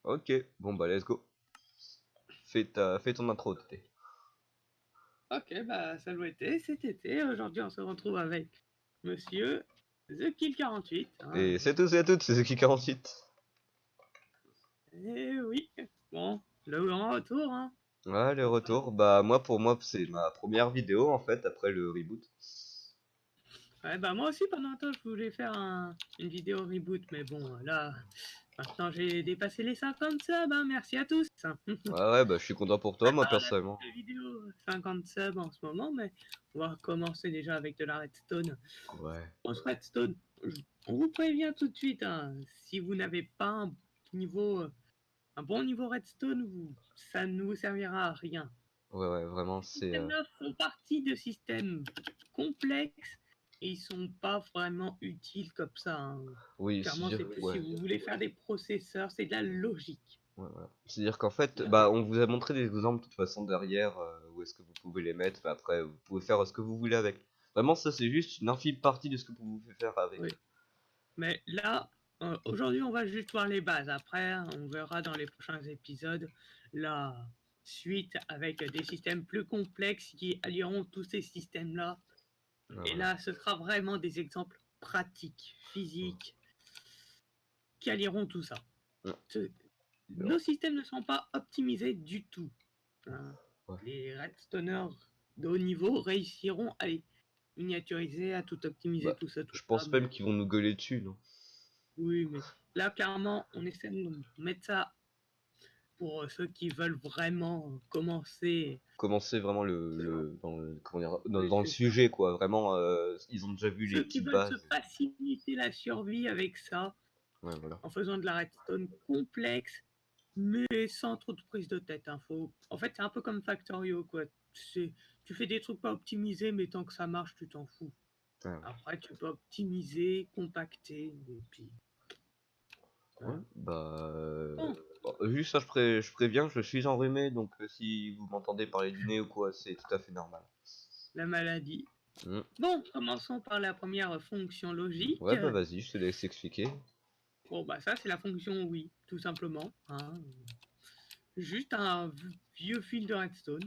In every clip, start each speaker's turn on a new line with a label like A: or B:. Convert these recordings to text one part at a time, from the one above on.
A: Ok, bon bah let's go. Fais ton intro, Tété.
B: Ok, bah ça doit être cet été. Aujourd'hui, on se retrouve avec Monsieur The Kill 48.
A: Et c'est tous et à toutes, c'est Zeki48.
B: Et oui, bon, le grand retour.
A: Ouais, le retour. Bah moi, pour moi, c'est ma première vidéo en fait, après le reboot.
B: Ouais, bah moi aussi, pendant un temps, je voulais faire une vidéo reboot, mais bon, là, maintenant j'ai dépassé les 50 subs. Merci à tous.
A: Ouais, bah je suis content pour toi, moi
B: Pas la
A: personnellement.
B: vidéo 50 subs en ce moment, mais on va commencer déjà avec de la redstone.
A: Ouais.
B: On se redstone. On vous prévient tout de suite, si vous n'avez pas niveau un bon niveau redstone, ça ne vous servira à rien.
A: Ouais, vraiment,
B: Ces
A: c'est...
B: systèmes-là font partie de systèmes complexes et ils sont pas vraiment utiles comme ça.
A: Oui,
B: Clairement, c'est plus si
A: ouais.
B: vous voulez faire des processeurs, c'est de la logique.
A: Ouais, voilà. C'est-à-dire qu'en fait, bah on vous a montré des exemples de toute façon derrière, où est-ce que vous pouvez les mettre, mais après vous pouvez faire ce que vous voulez avec. Vraiment, ça c'est juste une infime partie de ce que vous pouvez faire avec.
B: Oui. Mais là, aujourd'hui, on va juste voir les bases. Après, on verra dans les prochains épisodes la suite avec des systèmes plus complexes qui allieront tous ces systèmes-là.
A: Ouais,
B: Et
A: voilà.
B: là, ce sera vraiment des exemples pratiques, physiques, qui allieront tout ça.
A: Ouais.
B: Nos systèmes ne sont pas optimisés du tout.
A: Ouais.
B: Les redstoners de haut niveau réussiront à les miniaturiser, à tout optimiser,
A: Bah,
B: tout ça,
A: je
B: ça.
A: pense même
B: Mais
A: qu'ils vont nous gueuler dessus, non?
B: oui, mais là, clairement, on essaie de mettre ça pour ceux qui veulent vraiment commencer.
A: Commencer vraiment comment dire,
B: Oui,
A: dans le
B: c'est ça.
A: sujet, quoi. Vraiment, ils ont déjà vu les
B: Ceux qui
A: petites
B: veulent se
A: bases.
B: faciliter la survie avec ça,
A: Ouais, voilà.
B: en faisant de la redstone complexe, mais sans trop de prise de tête. En fait, c'est un peu comme Factorio, quoi. Tu fais des trucs pas optimisés, mais tant que ça marche, tu t'en fous.
A: Ouais, ouais.
B: Après, tu peux optimiser, compacter, et puis
A: Ouais,
B: voilà.
A: bah,
B: Bon,
A: bon, juste ça, je préviens, je suis enrhumé, donc si vous m'entendez parler du nez ou quoi, c'est tout à fait normal.
B: la maladie.
A: Hmm.
B: Bon, commençons par la première fonction logique.
A: Ouais, bah vas-y, je te laisse expliquer.
B: Bon, bah ça, c'est la fonction oui, tout simplement. Juste un vieux fil de redstone.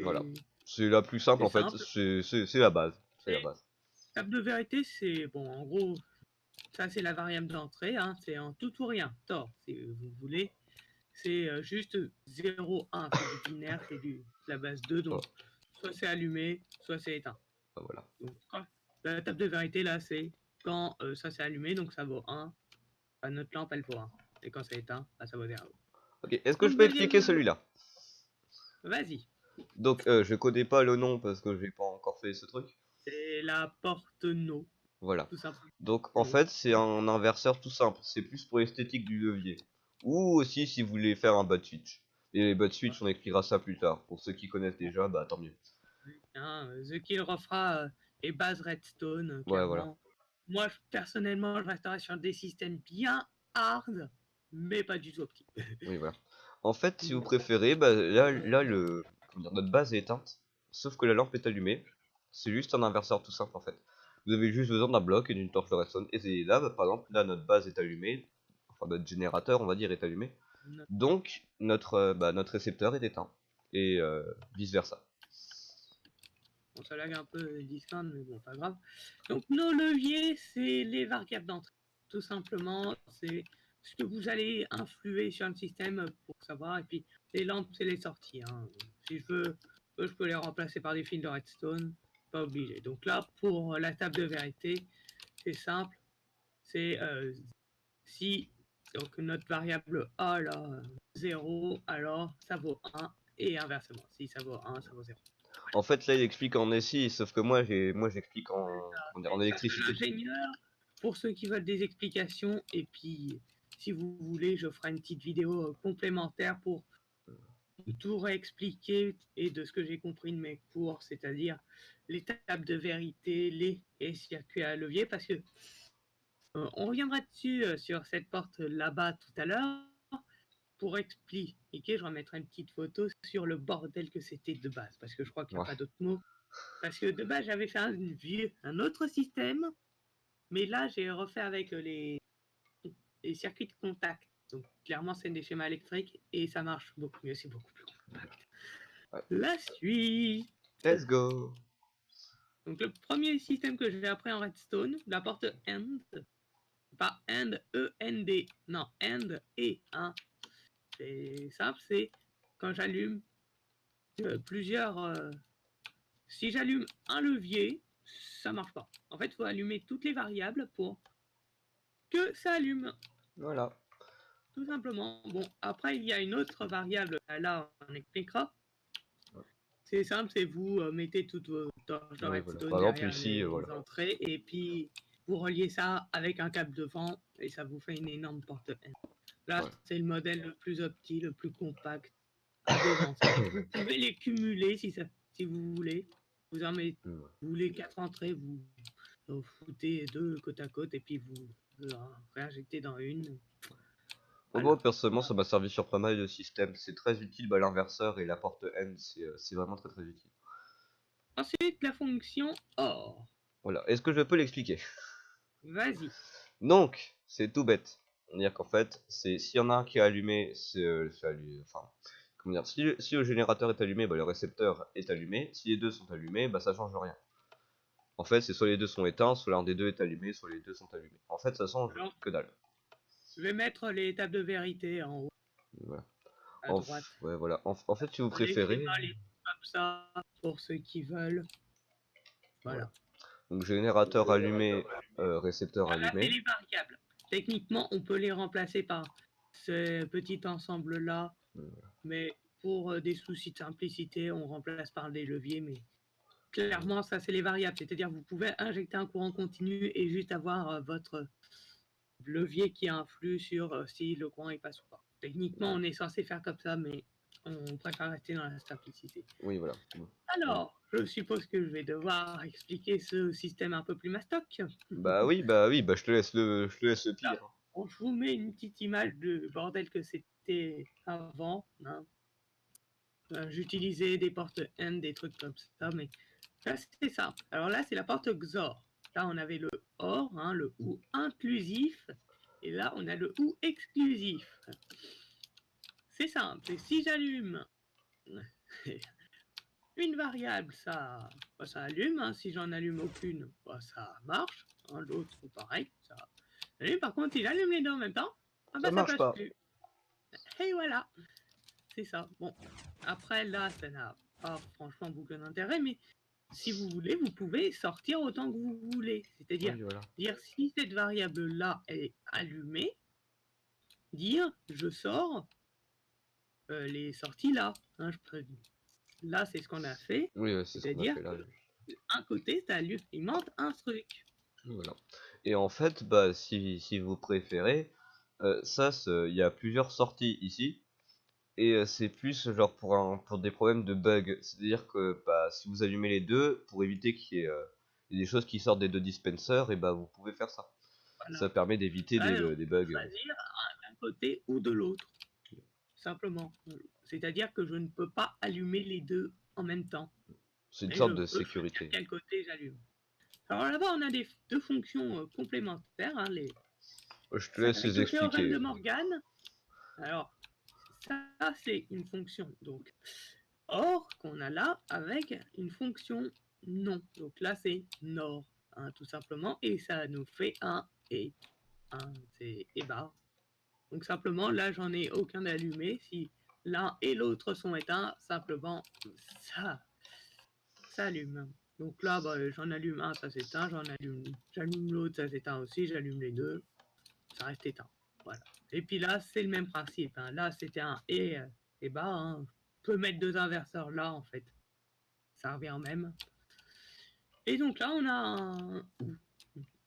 A: Voilà.
B: C'est
A: C'est la plus simple
B: c'est
A: en fait,
B: simple.
A: c'est la base. C'est la
B: Et
A: base.
B: table de vérité, c'est bon, en gros, ça c'est la variable d'entrée. C'est en tout ou rien. Tort, si vous voulez. C'est juste 0, 1. C'est du binaire, c'est la base 2. Donc,
A: Voilà.
B: soit c'est allumé, soit c'est éteint.
A: Bah, voilà.
B: Donc, la table de vérité, là, c'est quand ça c'est allumé, donc ça vaut 1. Notre lampe, elle vaut 1. Et quand c'est éteint, bah, ça vaut 0.
A: Ok, est-ce que je
B: Donc,
A: peux
B: deuxième
A: expliquer
B: logique.
A: celui-là?
B: Vas-y.
A: Donc, je connais pas le nom parce que j'ai pas encore fait ce truc.
B: C'est la porte no,
A: Voilà.
B: tout simplement.
A: Donc, en fait, c'est un inverseur tout simple. C'est plus pour l'esthétique du levier. Ou aussi si vous voulez faire un bas de switch. Et les bas de switch, on expliquera ça plus tard. Pour ceux qui connaissent déjà, bah tant mieux.
B: The Kill refera les bases Redstone,
A: Ouais, voilà.
B: clairement. Moi, personnellement, je resterai sur des systèmes bien hard, mais pas du tout optiques.
A: Oui, voilà. En fait, si vous préférez, bah là comment dire, notre base est éteinte. Sauf que la lampe est allumée. C'est juste un inverseur tout simple en fait. Vous avez juste besoin d'un bloc et d'une torche de redstone. Et là, bah, par exemple, là notre base est allumée. Enfin, notre générateur, on va dire, est allumé. Donc, notre récepteur est éteint. Et vice versa.
B: Bon, ça lag un peu Discord, mais bon, pas grave. Donc, nos leviers, c'est les variables d'entrée. Tout simplement, c'est ce que vous allez influer sur le système pour savoir. Et puis, les lampes, c'est les sorties. Si je veux, je peux les remplacer par des fils de redstone. Pas obligé. Donc là, pour la table de vérité, c'est simple. C'est si donc notre variable A, là, 0, alors ça vaut 1. Et inversement, si ça vaut 1, ça vaut 0.
A: En fait, là, il explique en SI, sauf que moi j'explique comment dire, en
B: Ça, c'est
A: électricité.
B: l'ingénieur. Pour ceux qui veulent des explications, et puis si vous voulez, je ferai une petite vidéo complémentaire pour tout réexpliquer et de ce que j'ai compris de mes cours, c'est-à-dire les tables de vérité, les circuits à levier, parce que on reviendra dessus sur cette porte là-bas tout à l'heure. Pour expliquer, je remettrai une petite photo sur le bordel que c'était de base, parce que je crois qu'il n'y a
A: Ouais.
B: pas d'autre mot. Parce que de base, j'avais fait un autre système, mais là, j'ai refait avec les circuits de contact. Donc clairement, c'est des schémas électriques et ça marche beaucoup mieux, c'est beaucoup plus compact.
A: Ouais.
B: La suite.
A: Let's go.
B: Donc le premier système que j'ai appris en Redstone, la porte AND, pas AND, E-N-D, non, AND et 1. C'est simple, c'est quand j'allume plusieurs... si j'allume un levier, ça marche pas. En fait, il faut allumer toutes les variables pour que ça allume.
A: Voilà.
B: Tout simplement. Bon, après, il y a une autre variable, là, on expliquera. C'est simple, c'est vous mettez toutes vos torches de
A: Ouais, voilà.
B: redstone
A: Par exemple,
B: derrière
A: ici,
B: les
A: voilà.
B: entrées et puis vous reliez ça avec un câble devant et ça vous fait une énorme porte N. Là,
A: Ouais.
B: c'est le modèle le plus opti, le plus compact à dévancer. Vous pouvez les cumuler si vous voulez. Vous en mettez, vous voulez 4 entrées, vous foutez 2 côte à côte et puis vous réinjectez dans une.
A: Moi,
B: Voilà.
A: personnellement, ça m'a servi sur pas mal de systèmes. C'est très utile, bah, l'inverseur et la porte N, c'est vraiment très très utile.
B: Ensuite, la fonction OR.
A: Voilà. Est-ce que je peux l'expliquer?
B: Vas-y.
A: Donc, c'est tout bête. C'est-à-dire qu'en fait, s'il y en a un qui est allumé, enfin, comment dire, si le générateur est allumé, bah, le récepteur est allumé. Si les deux sont allumés, bah, ça change rien. En fait, c'est soit les deux sont éteints, soit l'un des deux est allumé, soit les deux sont allumés. En fait, ça change
B: Alors,
A: que dalle.
B: je vais mettre les tables de vérité en haut
A: Voilà.
B: à droite.
A: Ouais, voilà. En fait, si vous
B: On écrit
A: préférez,
B: pas les comme ça pour ceux qui veulent.
A: voilà.
B: Voilà.
A: Donc générateur allumé, récepteur
B: Là, c'est
A: allumé.
B: les variables. Techniquement, on peut les remplacer par ce petit ensemble-là, mais pour des soucis de simplicité, on remplace par des leviers. Mais clairement, ça, c'est les variables. C'est-à-dire, vous pouvez injecter un courant continu et juste avoir votre levier qui influe sur si le courant il passe ou pas. Techniquement, on est censé faire comme ça, mais on préfère rester dans la simplicité.
A: Oui, voilà.
B: Alors, je suppose que je vais devoir expliquer ce système un peu plus mastoc.
A: Bah oui, bah je te laisse le
B: Là,
A: pire.
B: je vous mets une petite image de bordel que c'était avant. Hein. J'utilisais des portes N, des trucs comme ça, mais là, c'est ça. Alors là, c'est la porte XOR. Là, on avait le OR, hein, le OU inclusif, et là, on a le OU exclusif. C'est simple. Et si j'allume une variable, ça allume. Hein. Si j'en allume aucune, ça marche. Hein. L'autre, pareil, ça allume. Par contre, il allume les deux en même temps. Ah
A: Ça
B: bah ça
A: marche
B: passe
A: pas.
B: plus. Et voilà, c'est ça. Bon, après là, ça n'a pas franchement beaucoup d'intérêt, mais si vous voulez, vous pouvez sortir autant que vous voulez. C'est-à-dire,
A: Oui, voilà.
B: dire si cette variable-là est allumée, dire je sors les sorties là. Hein, là, c'est ce qu'on a fait.
A: Oui, c'est ce qu'on a
B: C'est-à-dire
A: fait là.
B: que un côté, ça alimente un truc.
A: Voilà. Et en fait, bah, si vous préférez, il y a plusieurs sorties ici. Et c'est plus genre pour des problèmes de bug. C'est-à-dire que bah, si vous allumez les deux, pour éviter qu'il y ait des choses qui sortent des deux dispensers, et bah vous pouvez faire ça.
B: Voilà.
A: Ça permet d'éviter
B: Là,
A: des bugs.
B: choisir d'un côté ou de l'autre, simplement. C'est-à-dire que je ne peux pas allumer les deux en même temps.
A: C'est une
B: Mais je
A: sorte de
B: peux choisir
A: sécurité.
B: quel côté j'allume. Alors là-bas, on a deux fonctions complémentaires. Hein,
A: Je te laisse
B: avec
A: les
B: le théorème
A: expliquer.
B: de Morgan. Alors, ça, c'est une fonction. Donc, OR qu'on a là avec une fonction non. Donc là, c'est NOR, hein, tout simplement. Et ça nous fait un et. C'est et barre. Donc simplement, là, j'en ai aucun allumé. Si l'un et l'autre sont éteints, simplement, ça s'allume. Donc là, bah, j'en allume un, ça s'éteint, j'allume l'autre, ça s'éteint aussi, j'allume les deux, ça reste éteint. Voilà. Et puis là, c'est le même principe. Hein. Là, c'était un et bas. Hein. Je peux mettre deux inverseurs là, en fait. Ça revient au même. Et donc là, on a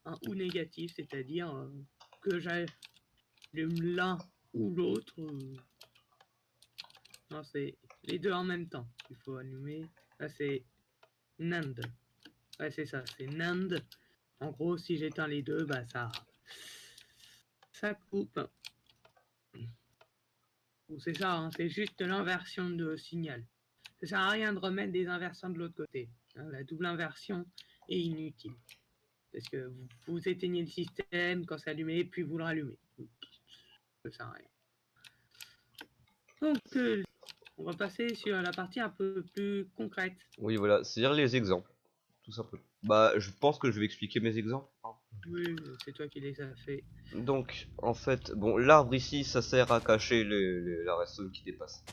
B: un ou négatif, c'est-à-dire que j'allume l'un ou l'autre. Non, c'est les deux en même temps. Il faut allumer. Là, c'est NAND. Ouais, c'est ça, c'est NAND. En gros, si j'éteins les deux, bah ça coupe. Bon, c'est ça, hein, c'est juste l'inversion de signal. Ça sert à rien de remettre des inversions de l'autre côté. Hein, la double inversion est inutile. Parce que vous éteignez le système quand c'est allumé, puis vous le rallumez. ça sert à rien. Donc, on va passer sur la partie un peu plus concrète.
A: Oui, voilà, c'est-à-dire les exemples, tout simplement. Bah, je pense que je vais expliquer mes exemples, hein.
B: Oui, c'est toi qui les as fait.
A: Donc, en fait, bon, l'arbre ici, ça sert à cacher la redstone qui dépasse.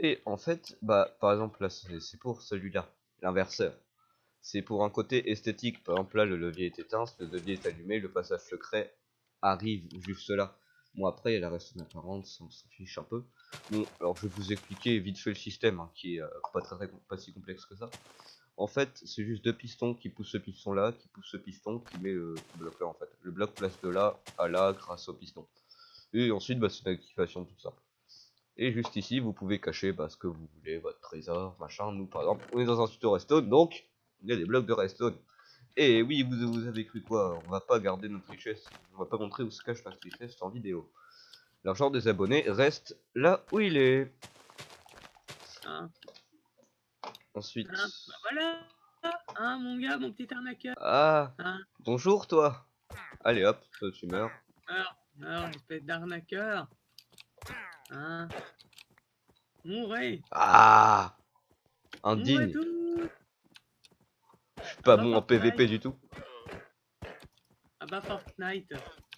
A: Et en fait, bah, par exemple, là, c'est pour celui-là, l'inverseur. C'est pour un côté esthétique. Par exemple, là, le levier est éteint, le levier est allumé, le passage secret arrive juste là. Bon, après, il y a la redstone apparente, on s'en fiche un peu. Bon, alors je vais vous expliquer vite fait le système, hein, qui est pas si complexe que ça. En fait, c'est juste deux pistons qui poussent ce piston là, qui poussent ce piston, qui met le bloc là en fait. Le bloc place de là à là grâce au piston. Et ensuite, bah, c'est une activation toute simple. Et juste ici, vous pouvez cacher bah, ce que vous voulez, votre trésor, machin. Nous, par exemple, on est dans un tuto redstone, donc il y a des blocs de redstone. Et oui, vous avez cru quoi? On va pas garder notre richesse. On va pas montrer où se cache notre richesse en vidéo. L'argent des abonnés reste là où il est.
B: Hein,
A: Ensuite...
B: bah voilà, hein, mon gars, mon petit arnaqueur.
A: Ah,
B: Hein,
A: bonjour toi. Allez hop, toi, tu meurs.
B: espèce d'arnaqueur. Hein, mourrez,
A: Ah,
B: mourrez
A: indigne.
B: tous.
A: Je suis
B: Ah
A: pas
B: bah
A: bon en
B: Fortnite,
A: PVP du tout.
B: ah bah Fortnite,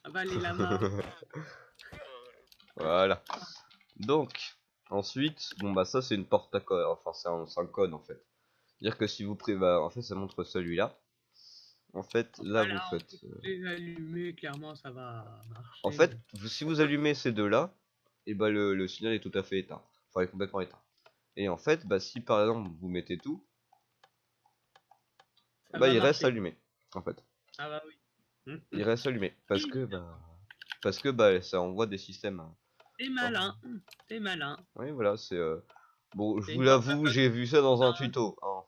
B: ah bah les lamas.
A: Voilà. Donc, ensuite, bon bah ça c'est une porte à code, enfin c'est un code en fait. C'est-à-dire que si vous bah, en fait ça montre celui-là. En fait, là vous
B: Voilà, on
A: faites...
B: peut les allumer, clairement ça va
A: En
B: marcher.
A: fait, si vous allumez ces deux-là, et bah le signal est tout à fait éteint. Enfin, il est complètement éteint. Et en fait, bah si par exemple vous mettez tout,
B: Ça
A: bah
B: va
A: il reste
B: marcher.
A: allumé. En fait,
B: Ah bah oui.
A: il reste allumé parce que bah ça envoie des systèmes.
B: T'es
A: Enfin,
B: malin, t'es malin.
A: oui, voilà, c'est bon, je
B: C'est
A: vous
B: une porte à
A: l'avoue,
B: code.
A: j'ai vu ça dans un tuto, hein.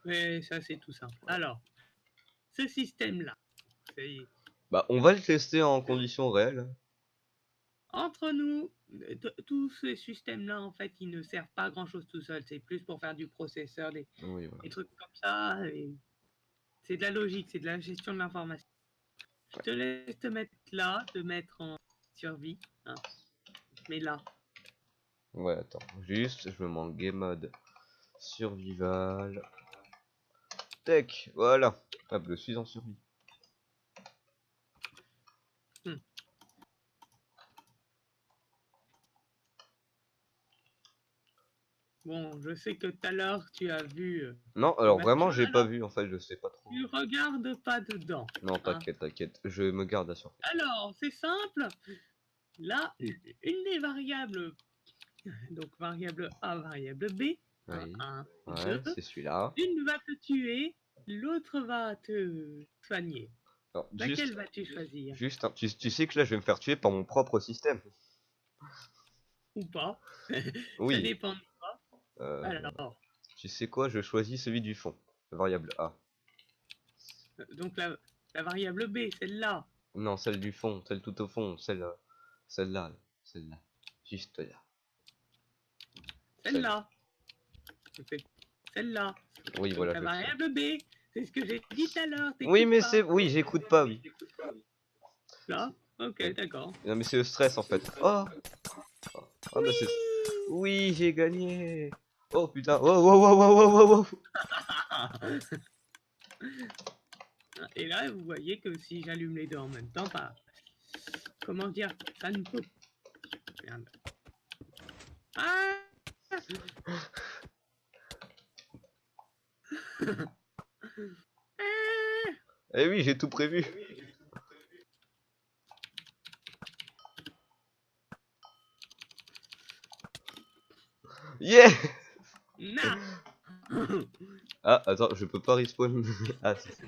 B: Mais ça c'est tout simple. Alors, ce système-là, c'est
A: Bah, on va le tester en conditions réelles.
B: entre nous, tous ces systèmes-là, en fait, ils ne servent pas à grand-chose tout seuls. C'est plus pour faire du processeur,
A: Oui, voilà.
B: des trucs comme ça. Et c'est de la logique, c'est de la gestion de l'information. Je te laisse te mettre là, te mettre en survie. Hein. Mais là,
A: Ouais, attends, juste, je me mets en game mode survival. Tech, voilà. Hop, je suis en survie.
B: hmm. Bon, je sais que tout à l'heure, tu as vu
A: Non,
B: le
A: alors vraiment,
B: machin.
A: j'ai pas
B: Alors,
A: vu, en fait, je sais pas trop.
B: tu regardes pas dedans.
A: Non,
B: Hein.
A: t'inquiète, t'inquiète, je me garde la surprise.
B: Alors, c'est simple. Là, une des variables, donc variable A, variable B, hein,
A: Oui,
B: 1 ou 2,
A: ouais, c'est celui-là.
B: une va te tuer, l'autre va te soigner.
A: Alors,
B: Laquelle vas-tu choisir?
A: juste, hein, tu sais que là, je vais me faire tuer par mon propre système.
B: Ou pas? Ça
A: Oui,
B: dépend de toi. Alors,
A: tu sais quoi, je choisis celui du fond, la variable A.
B: donc la variable B, celle-là.
A: Non, celle du fond, celle tout au fond, celle-là, celle-là, juste là, celle-là.
B: Celle-là. Celle-là.
A: Oui,
B: Donc
A: voilà,
B: la
A: je sais.
B: variable B, c'est ce que j'ai dit tout à l'heure,
A: Oui,
B: t'écoutes
A: mais
B: pas.
A: c'est... Oui, j'écoute pas, oui.
B: Là? Ok,
A: Oui.
B: d'accord.
A: Non, mais c'est le stress, en fait. Oh, oh bah c'est...
B: Oui.
A: Oui, j'ai gagné. Oh, putain. Oh, oh, oh, oh, oh, oh, oh.
B: Et là, vous voyez que si j'allume les deux en même temps, bah, comment dire, ça ne peut... Merde. Ah.
A: Eh oui, j'ai tout prévu. Yeah.
B: Na.
A: Ah, attends, je peux pas respawn. Ah, si, si.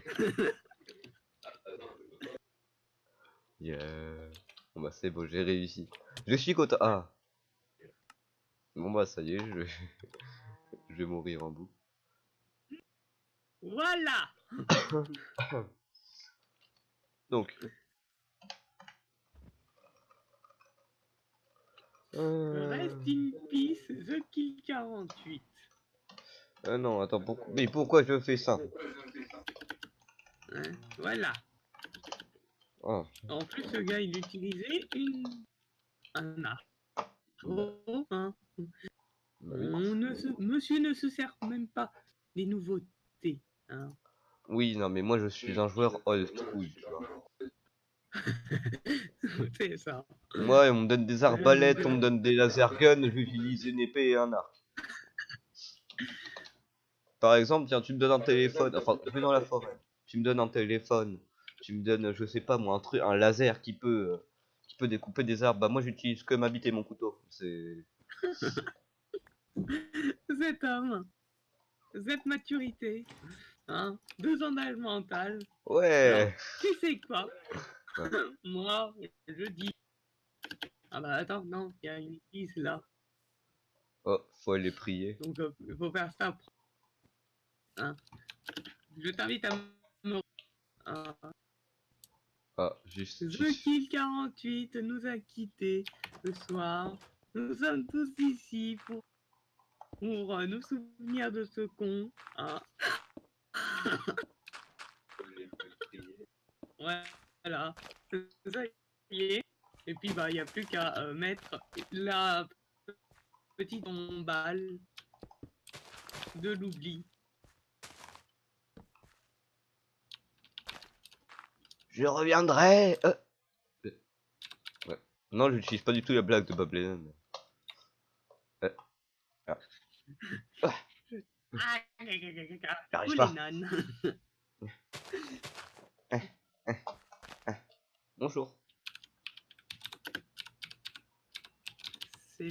A: Yeah. Bon bah c'est beau, j'ai réussi. Je suis content. Ah. Bon bah ça y est, je vais mourir en bout.
B: Voilà.
A: Donc.
B: Rest in peace, The Kill 48.
A: Non, attends, mais pourquoi je fais ça?
B: Hein, voilà.
A: Ah,
B: En plus, ce gars, il utilisait un arc.
A: bah,
B: Oh, hein.
A: bah oui.
B: Monsieur ne se sert même pas des nouveautés. Hein.
A: Oui, non, mais moi je suis un joueur old school, tu vois.
B: C'est ça.
A: Moi, on me donne des
B: Là, donc,
A: arbalètes, on me donne des laser guns, je vais utiliser une épée et un arc. Par exemple, tiens, tu me donnes un téléphone, enfin, je vais dans la forêt. Tu me donnes un téléphone, tu me donnes, je sais pas moi, un truc, un laser qui peut découper des arbres. Bah moi, j'utilise que ma bite et mon couteau. C'est...
B: cet homme, cette maturité, hein, 2 ans d'âge mental. Alors,
A: Ouais.
B: tu sais quoi?
A: Ouais.
B: Moi, je dis. Ah bah attends, non, il y a une église là.
A: Oh, faut aller prier.
B: Donc, il faut faire ça. Hein. Je t'invite à me. Hein.
A: Ah,
B: The
A: justice.
B: Kill 48 nous a quittés ce soir. Nous sommes tous ici pour nous souvenir de ce con. Hein. Voilà. Ça y est. Et puis, bah, il n'y a plus qu'à mettre la petite tombale de l'oubli.
A: Je reviendrai. Ouais. Non, j'utilise pas du tout la blague de Bob Lennon. Ah. Ah,
B: Ah,
A: j'arrive
B: tous les
A: pas.
B: nonnes.
A: Bonjour.
B: C'est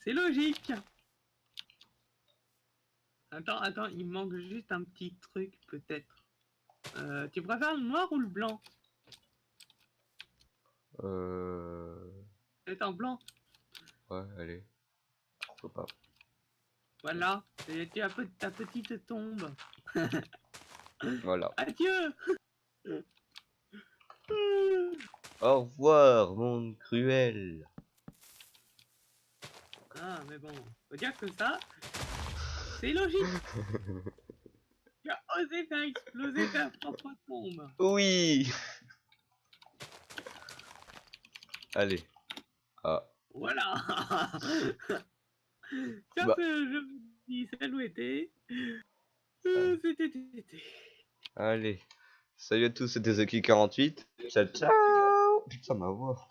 B: c'est logique. Attends, il manque juste un petit truc peut-être. Tu préfères le noir ou le blanc? C'est en blanc.
A: Ouais, allez. Pourquoi pas.
B: Voilà, tu as ta petite tombe.
A: Voilà.
B: Adieu.
A: Au revoir, monde cruel.
B: Ah, mais bon, faut dire que ça, c'est logique. Tu as osé faire exploser ta propre tombe.
A: Oui. Allez. Ah.
B: Voilà. Sur
A: Bah.
B: ce, je vous dis salut été. C'était été.
A: Allez. Salut à tous, c'était Zaki48. Ciao, ciao. Putain, ma voix.